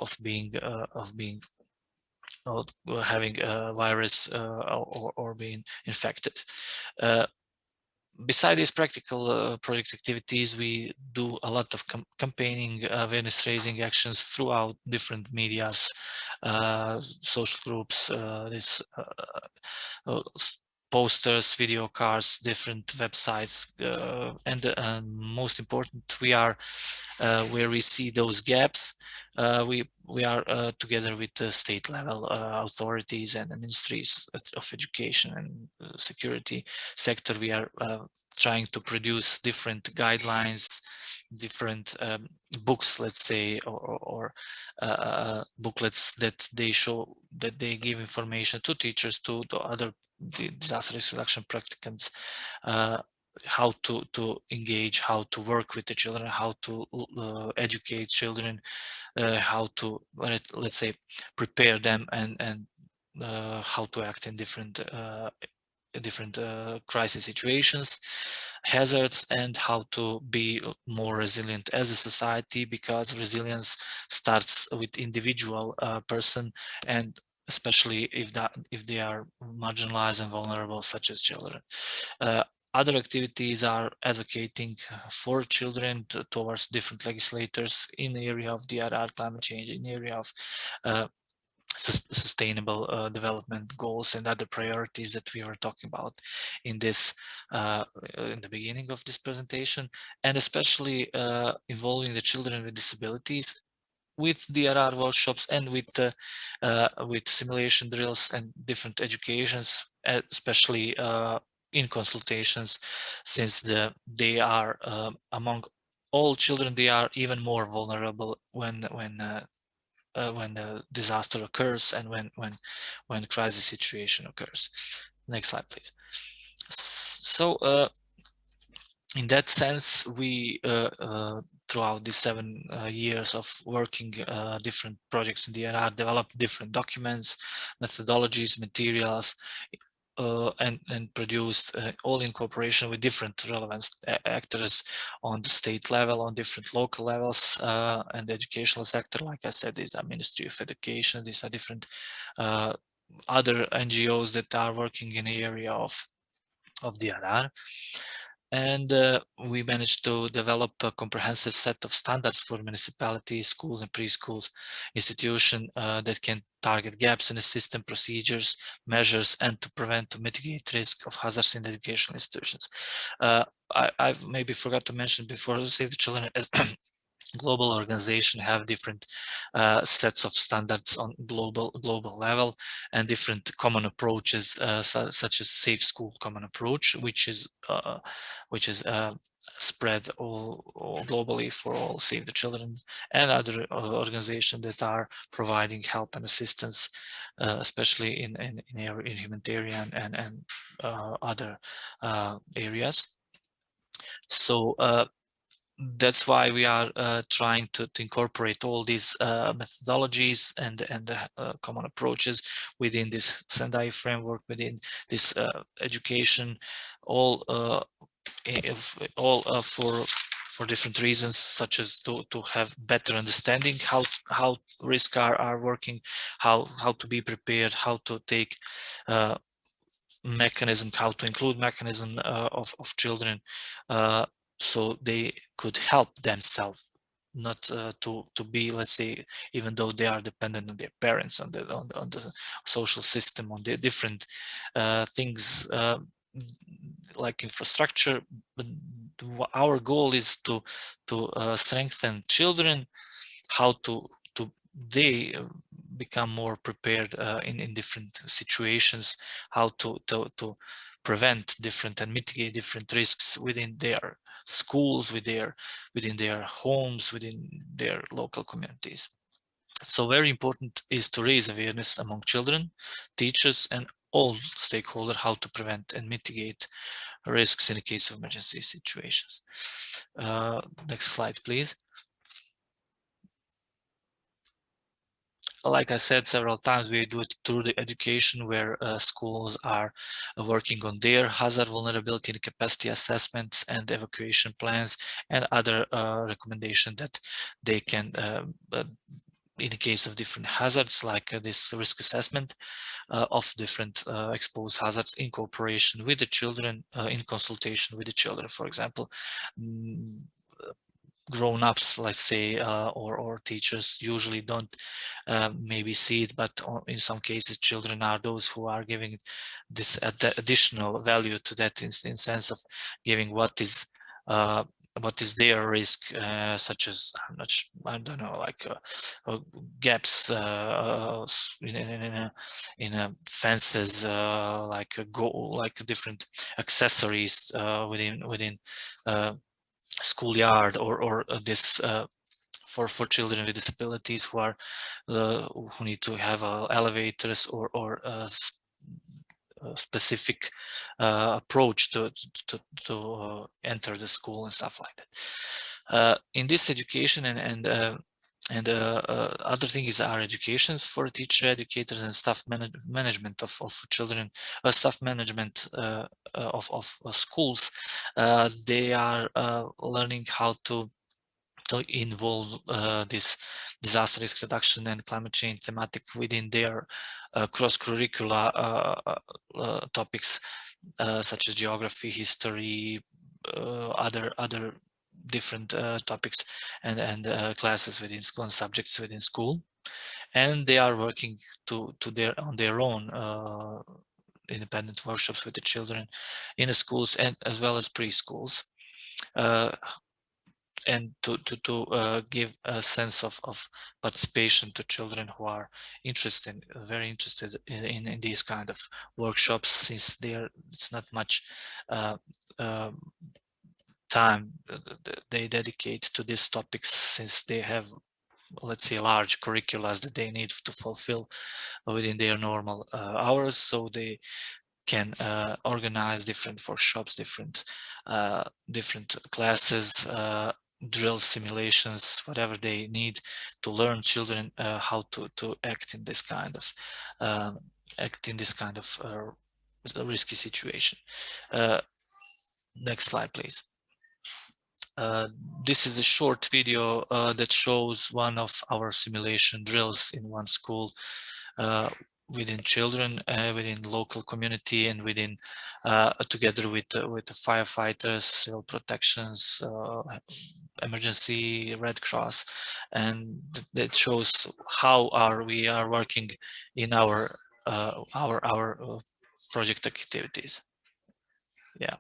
having a virus or being infected. Beside these practical project activities, we do a lot of campaigning, awareness raising actions throughout different medias, social groups, posters, video cards, different websites, and most important, we are where we see those gaps. We are together with the state level authorities and the ministries of education and security sector. We are trying to produce different guidelines, different books, let's say, or booklets that they show, that they give information to teachers, to other disaster risk reduction practicants, how to engage, how to work with the children, how to educate children, how to let's say prepare them, and how to act in different crisis situations, hazards, and how to be more resilient as a society, because resilience starts with individual person, and especially if they are marginalized and vulnerable, such as children. Other activities are advocating for children towards different legislators in the area of DRR, climate change, in the area of sustainable development goals and other priorities that we were talking about in this in the beginning of this presentation, and especially involving the children with disabilities with DRR workshops and with simulation drills and different educations, especially in consultations, since they are among all children, they are even more vulnerable when a disaster occurs and when crisis situation occurs. Next slide, please. So in that sense, we throughout these 7 years of working different projects in DRR, developed different documents, methodologies, materials, and produced all in cooperation with different relevant actors on the state level, on different local levels, and the educational sector. Like I said, these are Ministry of Education, these are different other NGOs that are working in the area of DRR. And we managed to develop a comprehensive set of standards for municipalities, schools and preschools institution that can target gaps in the system, procedures, measures, and to prevent or mitigate risk of hazards in educational institutions. I've maybe forgot to mention before, Save the Children as global organization have different sets of standards on global level and different common approaches, such as Safe School Common Approach, which is spread all globally for all Save the Children and other organizations that are providing help and assistance, especially in humanitarian and other areas. So that's why we are trying to incorporate all these methodologies and common approaches within this Sendai framework, within this education, all for different reasons, such as to have better understanding how risks are working, how to be prepared, how to take mechanism, how to include mechanism of children, so they could help themselves, not to be, let's say, even though they are dependent on their parents, on the social system, on the different things like infrastructure. But our goal is to strengthen children, how to they become more prepared in different situations, how to prevent different and mitigate different risks within their schools, within their homes, within their local communities. So very important is to raise awareness among children, teachers, and all stakeholders how to prevent and mitigate risks in the case of emergency situations. Next slide, please. Like I said several times, we do it through the education, where schools are working on their hazard vulnerability and capacity assessments and evacuation plans and other recommendations that they can, in the case of different hazards, like this risk assessment of different exposed hazards in cooperation with the children, in consultation with the children. For example, grown-ups, let's say, or teachers usually don't maybe see it, but in some cases children are those who are giving this additional value to that, in sense of giving what is their risk, such as I don't know, like gaps in fences, like different accessories within schoolyard, or this for children with disabilities who need to have elevators or a specific approach to enter the school and stuff like that. In this education and other thing is our educations for teacher educators and staff management of children, staff management of schools. They are learning how to involve this disaster risk reduction and climate change thematic within their cross-curricular topics, such as geography, history, other different topics and classes within school and subjects within school. And they are working on their own independent workshops with the children in the schools and as well as preschools, and to give a sense of participation to children who are very interested in these kind of workshops, since it's not much time they dedicate to these topics, since they have, let's say, large curricula that they need to fulfill within their normal hours. So they can organize different workshops, different classes, drills, simulations, whatever they need to learn children how to act in this kind of risky situation. Next slide, please. This is a short video that shows one of our simulation drills in one school within children, within local community, and within together with the firefighters, civil protections, emergency Red Cross, and that shows how we are working in our project activities. Yeah.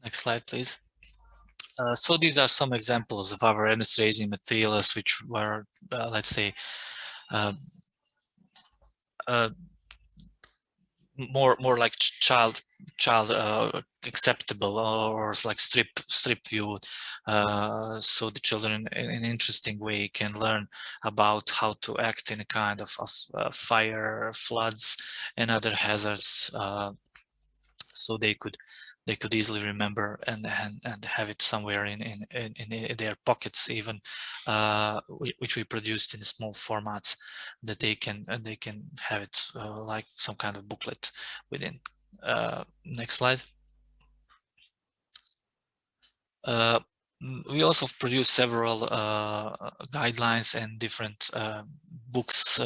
Next slide, please. So these are some examples of awareness raising materials which were, let's say, more like child acceptable, or like strip view, so the children in an interesting way can learn about how to act in a kind of fire, floods, and other hazards. So they could easily remember and have it somewhere in their pockets, even which we produced in small formats, that they can have it like some kind of booklet within. Next slide. We also produce several guidelines and different books,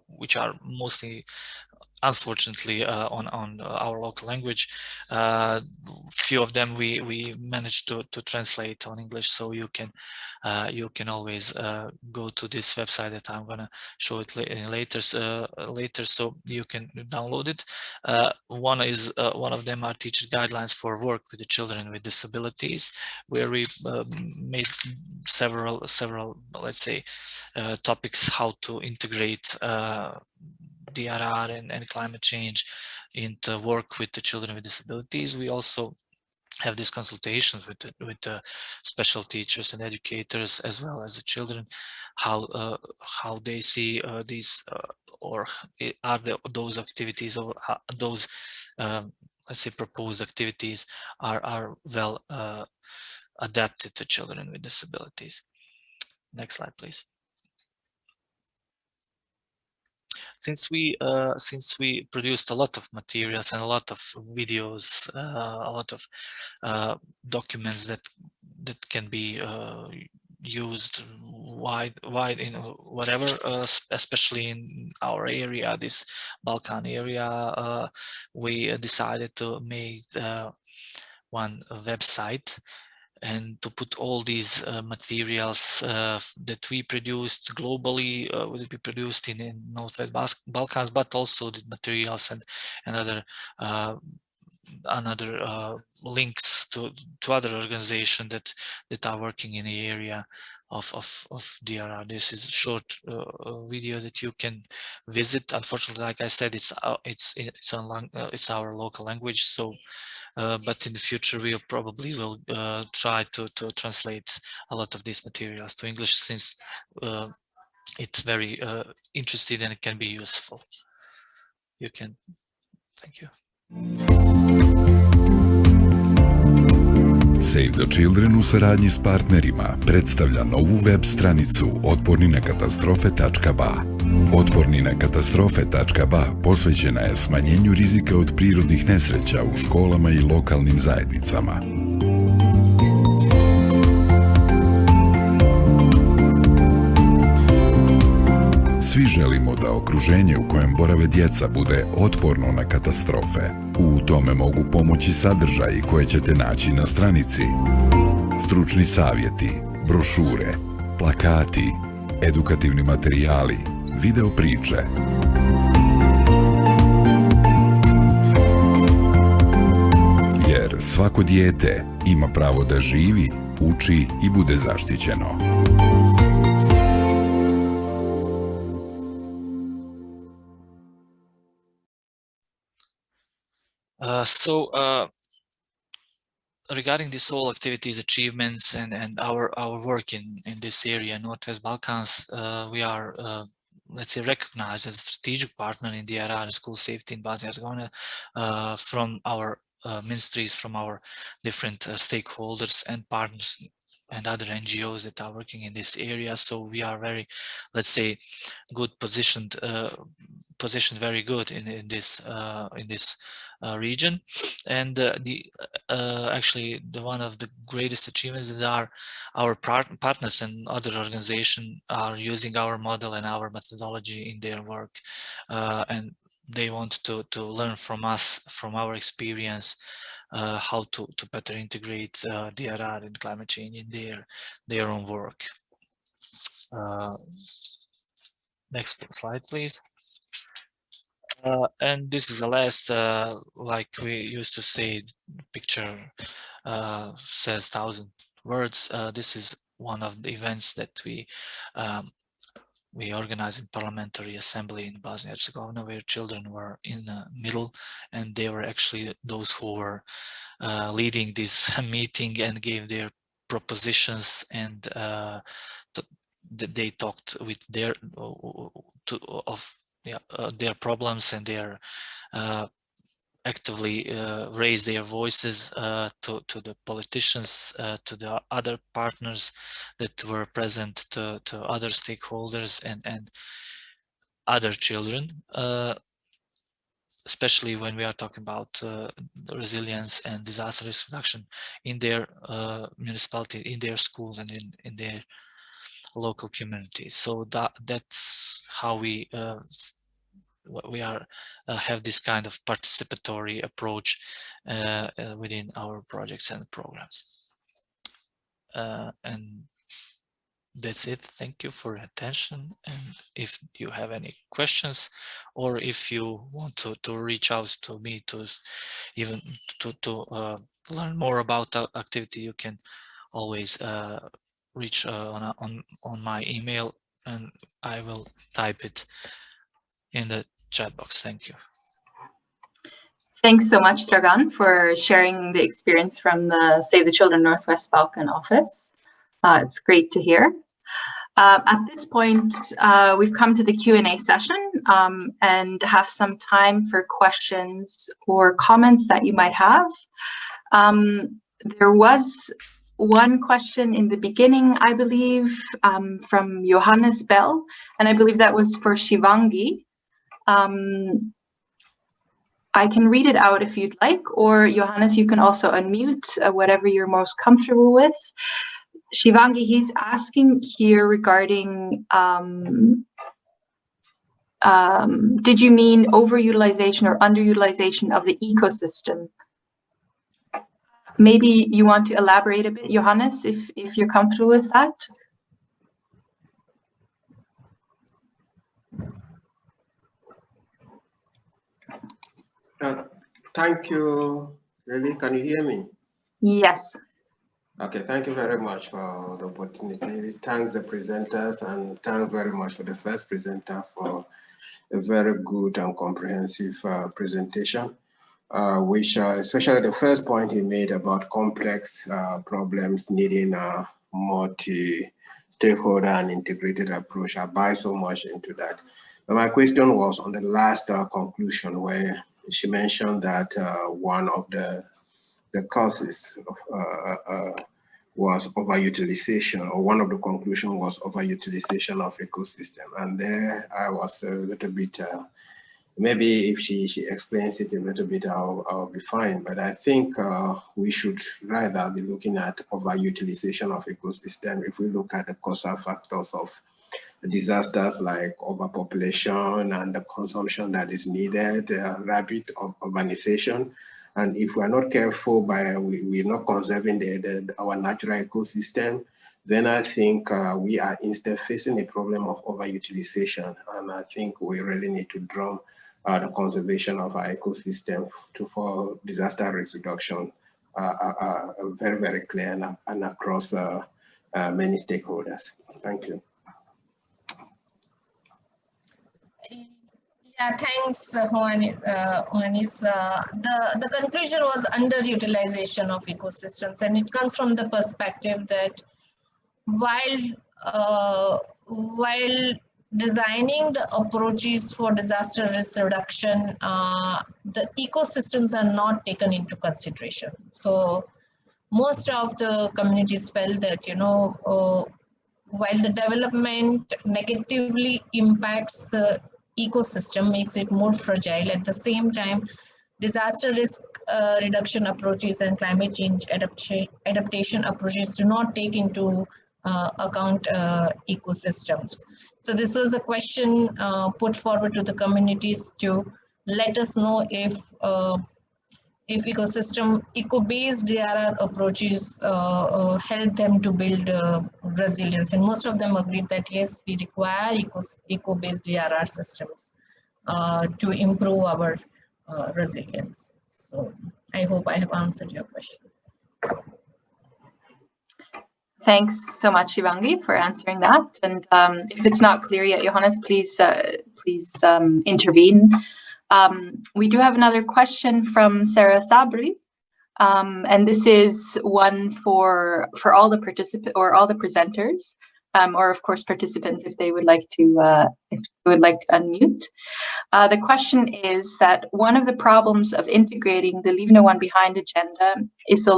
which are mostly, unfortunately, on our local language. Few of them we managed to translate on English, so you can always go to this website that I'm gonna show it later, so you can download it. One of them are teacher guidelines for work with the children with disabilities, where we made several, let's say, topics how to integrate DRR and climate change into work with the children with disabilities. We also have these consultations with the special teachers and educators, as well as the children, how they see these, or are those activities, or those let's say proposed activities are well adapted to children with disabilities. Next slide, please. Since we produced a lot of materials and a lot of videos, a lot of documents that can be used wide in whatever, especially in our area, this Balkan area, we decided to make one website, and to put all these materials that we produced globally, will be produced in Northwest Balkans, but also the materials and other another links to other organizations that are working in the area of DRR. This is a short video that you can visit. Unfortunately, like I said, it's our local language. So, but in the future, we probably will try to translate a lot of these materials to English, since it's very interesting and it can be useful. You can. Thank you. Save the Children u saradnji s partnerima predstavlja novu web stranicu otporninakatastrofe.ba. Otporninakatastrofe.ba posvećena je smanjenju rizika od prirodnih nesreća u školama i lokalnim zajednicama. Svi želimo da okruženje u kojem borave djeca bude otporno na katastrofe. U tome mogu pomoći sadržaji koje ćete naći na stranici. Stručni savjeti, brošure, plakati, edukativni materijali, video priče. Jer svako dijete ima pravo da živi, uči i bude zaštićeno. Regarding this whole activities, achievements, and our work in this area, Northwest Balkans, we are, let's say, recognized as a strategic partner in DRR and school safety in Bosnia and Herzegovina from our ministries, from our different stakeholders and partners and other NGOs that are working in this area. So we are very, let's say, good positioned very good in this region. And actually one of the greatest achievements is our partners and other organizations are using our model and our methodology in their work, and they want to learn from us, from our experience, how to better integrate DRR and climate change in their own work. Next slide, please. And this is the last, like we used to say, picture says 1,000 words. This is one of the events that we organized in Parliamentary Assembly in Bosnia and Herzegovina, where children were in the middle, and they were actually those who were leading this meeting and gave their propositions, and they talked with their their problems, and their actively raise their voices to the politicians, to the other partners that were present, to other stakeholders and other children, especially when we are talking about resilience and disaster risk reduction in their municipality, in their schools, and in their local communities. So that's how we have this kind of participatory approach within our projects and programs. And that's it. Thank you for your attention. And if you have any questions, or if you want to reach out to me to even to learn more about the activity, you can always reach on my email, and I will type it in the chat box. Thank you. Thanks so much, Dragan, for sharing the experience from the Save the Children Northwest Balkan office. It's great to hear. At this point, we've come to the Q&A session and have some time for questions or comments that you might have. There was one question in the beginning, I believe, from Johannes Bell, and I believe that was for Shivangi. I can read it out if you'd like, or Johannes, you can also unmute, whatever you're most comfortable with. Shivangi, he's asking here regarding, did you mean overutilization or underutilization of the ecosystem? Maybe you want to elaborate a bit, Johannes, if you're comfortable with that. Thank you. Lily, can you hear me? Yes. Okay, thank you very much for the opportunity. Thanks the presenters, and thanks very much for the first presenter for a very good and comprehensive presentation, which especially the first point he made about complex problems needing a multi-stakeholder and integrated approach. I buy so much into that. But my question was on the last conclusion, where she mentioned that one of the causes of, was overutilization, or one of the conclusions was overutilization of ecosystem. And there I was a little bit, maybe if she explains it a little bit, I'll be fine. But I think we should rather be looking at overutilization of ecosystem. If we look at the causal factors of disasters like overpopulation and the consumption that is needed, rapid urbanization. And if we're not careful we're not conserving our natural ecosystem, then I think we are instead facing a problem of overutilization. And I think we really need to draw the conservation of our ecosystem for disaster risk reduction very, very clear and across many stakeholders. Thank you. Yeah, thanks, Juanis. The conclusion was underutilization of ecosystems, and it comes from the perspective that while designing the approaches for disaster risk reduction, the ecosystems are not taken into consideration. So most of the communities felt that, while the development negatively impacts the ecosystem, makes it more fragile, at the same time, disaster risk reduction approaches and climate change adaptation approaches do not take into account ecosystems. So this was a question put forward to the communities to let us know if eco-based DRR approaches help them to build resilience. And most of them agreed that yes, we require eco-based DRR systems to improve our resilience. So I hope I have answered your question. Thanks so much, Shivangi, for answering that. And if it's not clear yet, Johannes, please intervene. We do have another question from Sarah Sabri, and this is one for all the participants or all the presenters, or of course participants if they would like to unmute. The question is that one of the problems of integrating the Leave No One Behind agenda is the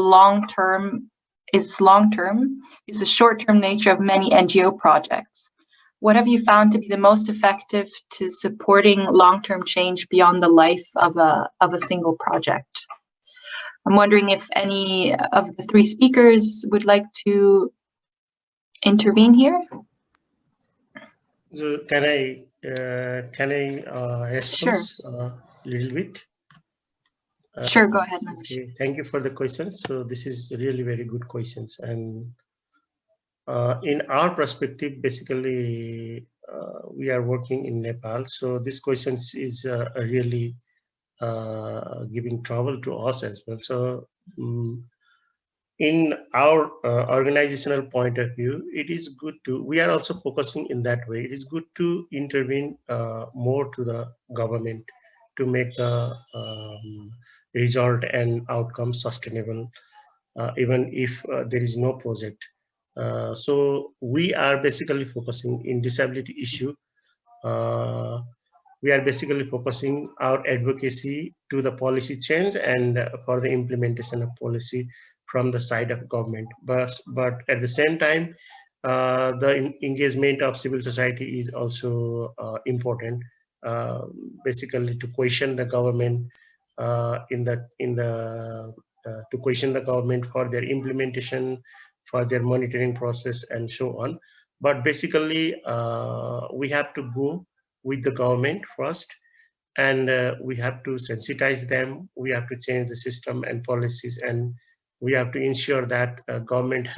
short-term nature of many NGO projects. What have you found to be the most effective to supporting long-term change beyond the life of a single project? I'm wondering if any of the three speakers would like to intervene here. So can I respond a little bit? Sure, go ahead, Manish. Okay, thank you for the questions. So this is really very good questions, and in our perspective, basically, we are working in Nepal. So this question is really giving trouble to us as well. So in our organizational point of view, it is good to, we are also focusing in that way. It is good to intervene more to the government to make the result and outcome sustainable, even if there is no project. So we are basically focusing in disability issue. We are basically focusing our advocacy to the policy change and for the implementation of policy from the side of government. But at the same time, the engagement of civil society is also important. Basically, to question the government to question the government for their implementation, for their monitoring process, and so on. But basically, we have to go with the government first, and we have to sensitize them. We have to change the system and policies, and we have to ensure that government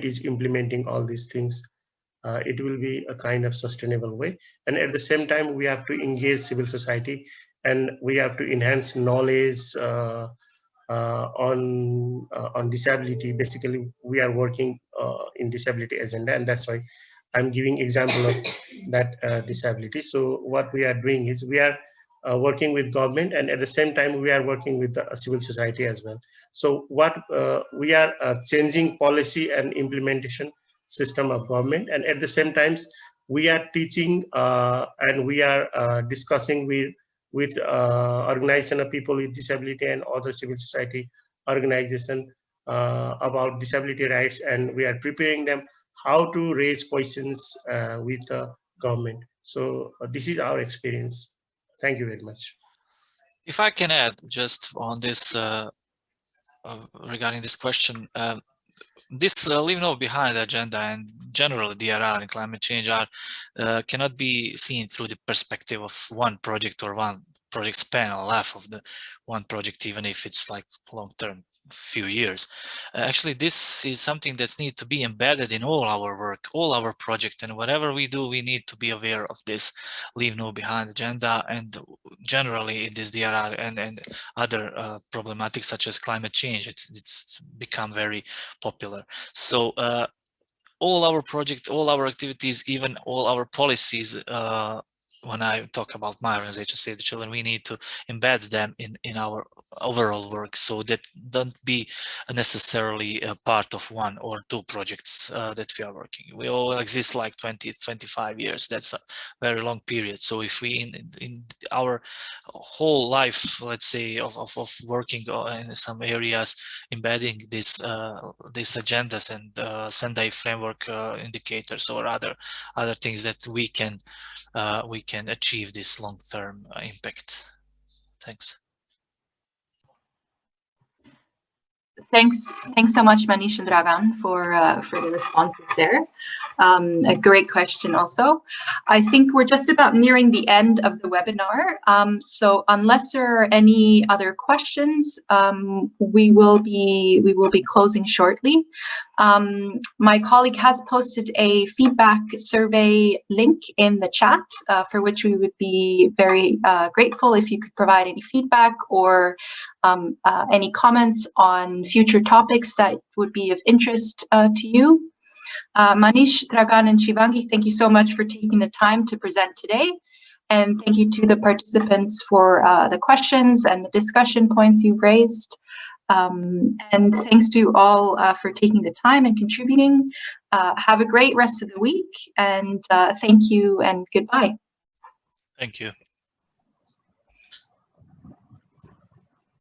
is implementing all these things. It will be a kind of sustainable way. And at the same time, we have to engage civil society and we have to enhance knowledge on disability. Basically, we are working in disability agenda, and that's why I'm giving example of that disability. So what we are doing is we are working with government, and at the same time we are working with the civil society as well. So what we are changing policy and implementation system of government, and at the same times we are teaching and we are discussing with organization of people with disability and other civil society organization about disability rights, and we are preparing them how to raise questions with the government. So this is our experience. Thank you very much. If I can add just on this regarding this question, this leave no behind agenda and generally DRR and climate change are cannot be seen through the perspective of one project or one project span or life of the one project, even if it's like long-term few years. Actually, this is something that needs to be embedded in all our work, all our project, and whatever we do, we need to be aware of this leave no behind agenda, and generally in this DRR and other problematics such as climate change, it's become very popular. So all our project, all our activities, even all our policies, when I talk about my organization, Save the Children, we need to embed them in our overall work, so that don't be necessarily a part of one or two projects that we are working. We all exist like 20, 25 years. That's a very long period. So if we in our whole life, let's say, of working in some areas, embedding this these agendas and Sendai framework indicators or other things that we can achieve this long-term impact. Thanks. Thanks so much, Manish and Dragan, for the responses there. A great question also. I think we're just about nearing the end of the webinar. So unless there are any other questions, we will be closing shortly. My colleague has posted a feedback survey link in the chat, for which we would be very grateful if you could provide any feedback or any comments on future topics that would be of interest to you. Manish, Dragan, and Shivangi, thank you so much for taking the time to present today. And thank you to the participants for the questions and the discussion points you've raised. And thanks to all for taking the time and contributing. Have a great rest of the week, and thank you and goodbye. Thank you.